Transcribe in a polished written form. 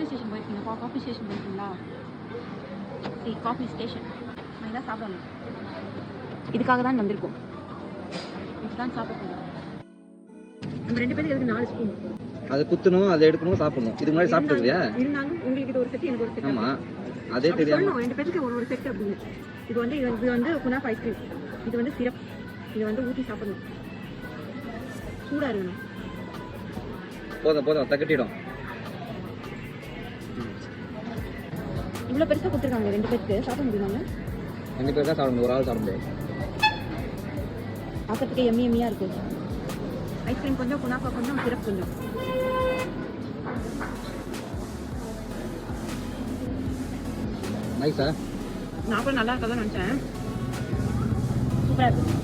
Station போயிருக்கீங்களா? Coffee station போயிருக்கீங்களா? சரி, காஃபி ஸ்டேஷன் நான் இதான் சாப்பிடணும். இதுக்காக தான் வந்திருக்கோம். இதுதான் சாப்பிடணும். நம்ம 2 பேருக்கு எதுக்கு 4 ஸ்பூன்? அதை குத்தணும், அதை எடுக்கணும், சாப்பிடணும். இதுக்கு முன்னாடி சாப்பிட்டுருக்கியா? இருந்தாலும் உங்களுக்கு இது ஒரு செட், எனக்கு ஒரு செட். ஆமா, அதே தெரியாம 2 பேருக்கு ஒரு செட் அப்படின்னு. இது வந்து குனாஃபா ஐஸ்கிரீம், இது வந்து சிரப், இது வந்து ஊற்றி சாப்பிடணும். சூடாக இருக்கணும். போதும் தக்கட்டிடும். இவ்வளோ பெருசாக கொடுத்துருக்காங்க. 2 பேருக்கு சாப்பிட முடியுமாங்க? 2 பேர் தான் சாப்பிடணும், ஒரு ஆள் சாப்பிட முடியாது. பார்க்கறதுக்கு எம்மியாக இருக்குது. ஐஸ்கிரீம் கொஞ்சம், குனாஃபா கொஞ்சம், சிரப் கொஞ்சம். நைஸா? நான் கூட நல்லா இருக்காதான் நினச்சேன். சூப்பராக இருக்குது.